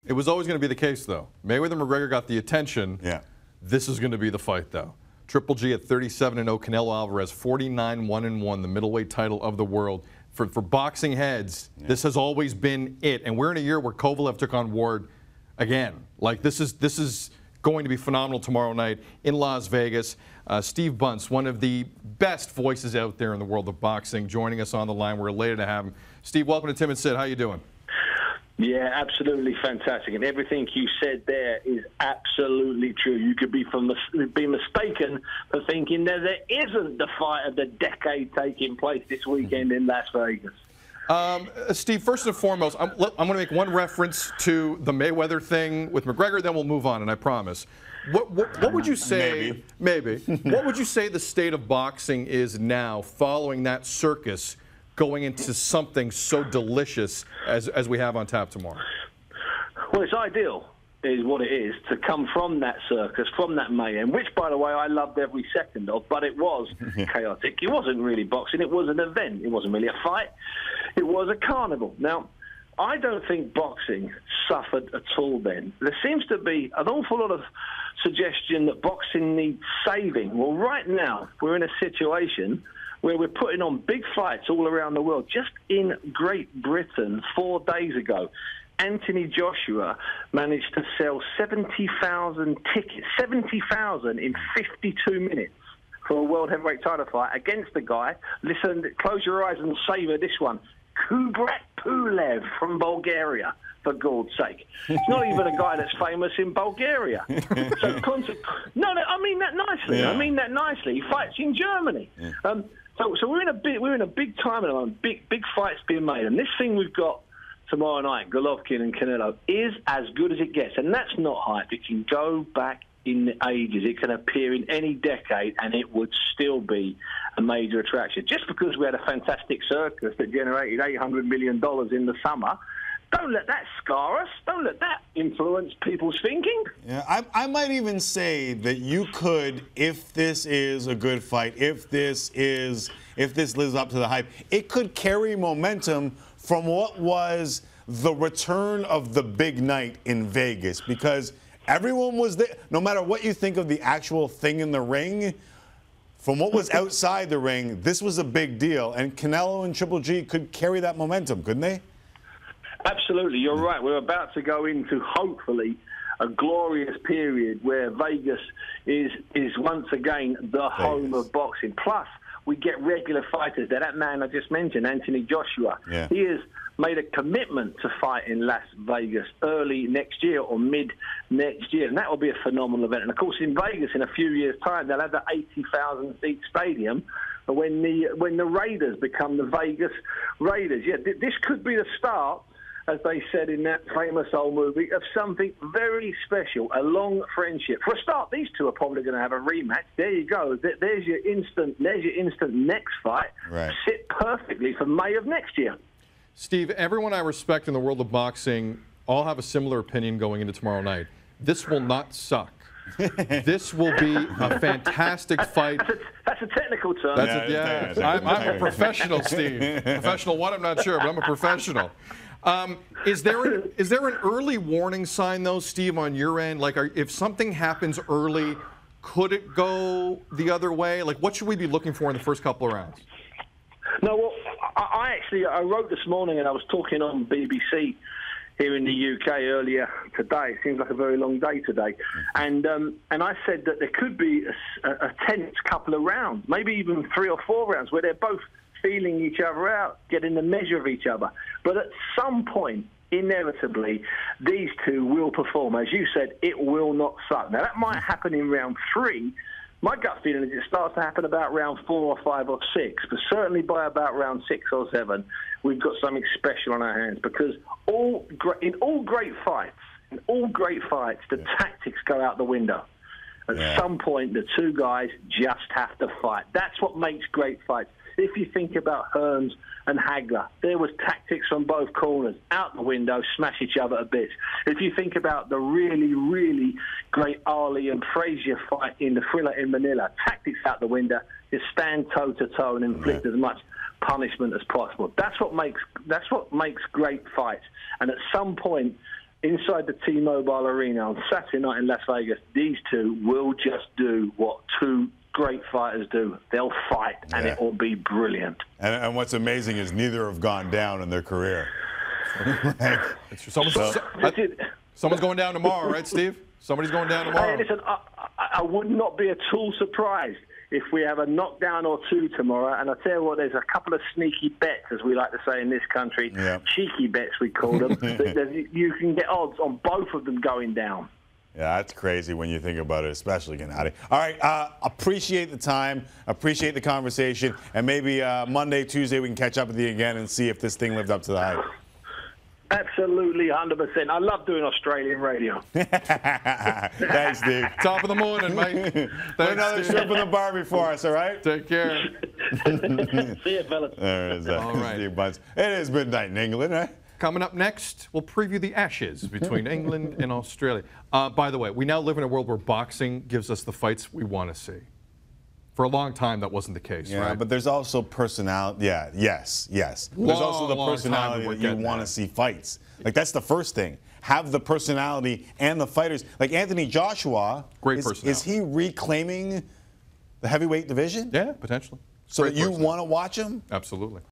It was always going to be the case, though. Mayweather and McGregor got the attention. Yeah. This is going to be the fight, though. Triple G at 37-0. Canelo Alvarez 49-1-1, the middleweight title of the world. For boxing heads, this has always been it. And we're in a year where Kovalev took on Ward again. Like, this is going to be phenomenal tomorrow night in Las Vegas. Steve Bunce, one of the best voices out there in the world of boxing, joining us on the line. We're elated to have him. Steve, welcome to Tim and Sid. How you doing? Yeah, absolutely fantastic. And everything you said there is absolutely true. You could be mistaken for thinking that there isn't the fight of the decade taking place this weekend in Las Vegas. Steve, first and foremost, I'm going to make one reference to the Mayweather thing with McGregor, then we'll move on, and I promise. What would you say, maybe, what would you say the state of boxing is now following that circus going into something so delicious as we have on tap tomorrow? Well, it's ideal, is what it is, to come from that circus, from that mayhem, which, by the way, I loved every second of, but it was chaotic. It wasn't really boxing. It was an event. It wasn't really a fight. It was a carnival. Now, I don't think boxing suffered at all then. There seems to be an awful lot of suggestion that boxing needs saving. Well, right now, we're in a situation where we're putting on big fights all around the world. Just in Great Britain 4 days ago, Anthony Joshua managed to sell 70,000 tickets, 70,000 in 52 minutes for a world heavyweight title fight against the guy. Listen, close your eyes and savor this one. Kubrat Pulev from Bulgaria, for God's sake. It's not even a guy that's famous in Bulgaria. So, no, I mean that nicely. Yeah. I mean that nicely. He fights in Germany. Yeah. So we're in a big time at the moment. Big fights being made, and this thing we've got tomorrow night, Golovkin and Canelo, is as good as it gets, and that's not hype. It can go back in ages. It can appear in any decade, and it would still be a major attraction. Just because we had a fantastic circus that generated $800 million in the summer, don't let that scar us. Don't let that influence people's thinking. Yeah, I might even say that you could, if this is a good fight, if this lives up to the hype, it could carry momentum from what was the return of the big night in Vegas, because everyone was there. No matter what you think of the actual thing in the ring, from what was outside the ring, this was a big deal, and Canelo and Triple G could carry that momentum, couldn't they? Absolutely, you're right. We're about to go into, hopefully, a glorious period where Vegas is once again the home of boxing. Plus, we get regular fighters there. That man I just mentioned, Anthony Joshua, he has made a commitment to fight in Las Vegas early next year or mid next year, and that will be a phenomenal event. And of course, in Vegas, in a few years' time, they'll have the 80,000-seat stadium when the Raiders become the Vegas Raiders. Yeah, this could be the start, as they said in that famous old movie, of something very special, a long friendship. For a start, these two are probably going to have a rematch. There you go. There's your instant next fight. Right. Sit perfectly for May of next year. Steve, everyone I respect in the world of boxing all have a similar opinion going into tomorrow night. This will not suck. This will be a fantastic fight. That's a technical term. I'm a professional, Steve. Professional what? I'm not sure, but I'm a professional. Is there an early warning sign, though, Steve, on your end? Like, if something happens early, could it go the other way? Like, what should we be looking for in the first couple of rounds? No, well, I wrote this morning, and I was talking on BBC here in the UK earlier today. It seems like a very long day today. And I said that there could be a tense couple of rounds, maybe even 3 or 4 rounds, where they're both feeling each other out, getting the measure of each other. But at some point, inevitably, these two will perform. As you said, it will not suck. Now, that might happen in round 3. My gut feeling is it starts to happen about round 4 or 5 or 6, but certainly by about round 6 or 7, we've got something special on our hands, because in all great fights, the tactics go out the window. At some point, the two guys just have to fight. That's what makes great fights. If you think about Hearns and Hagler, there was tactics from both corners. Out the window, smash each other a bit. If you think about the really, really great Ali and Frazier fight in the Thriller in Manila, tactics out the window, just stand toe-to-toe and inflict as much punishment as possible. That's what makes great fights. And at some point, inside the T-Mobile Arena on Saturday night in Las Vegas, these two will just do what two great fighters do. They'll fight, and it will be brilliant. And what's amazing is neither have gone down in their career. Someone's going down tomorrow, right, Steve? Somebody's going down tomorrow. Hey, listen, I would not be at all surprised if we have a knockdown or two tomorrow. And I tell you what, there's a couple of sneaky bets, as we like to say in this country, cheeky bets we call them. You can get odds on both of them going down. Yeah, that's crazy when you think about it, especially Gennady. All right, appreciate the time, appreciate the conversation, and maybe Monday, Tuesday we can catch up with you again and see if this thing lived up to the hype. Absolutely, 100%. I love doing Australian radio. Thanks, Steve. Top of the morning, mate. Put another shrimp in the bar before us, all right? Take care. See you, fellas. There it is. All right. Steve Bunce. It is midnight in England, right? Coming up next, we'll preview the Ashes between England and Australia. By the way, we now live in a world where boxing gives us the fights we want to see. For a long time, that wasn't the case, yeah, right? but there's also personality. Yeah, yes. There's also the personality that you want to see fights. Like, that's the first thing. Have the personality and the fighters. Like Anthony Joshua. Great personality. Is he reclaiming the heavyweight division? Yeah, potentially. So that you want to watch him? Absolutely.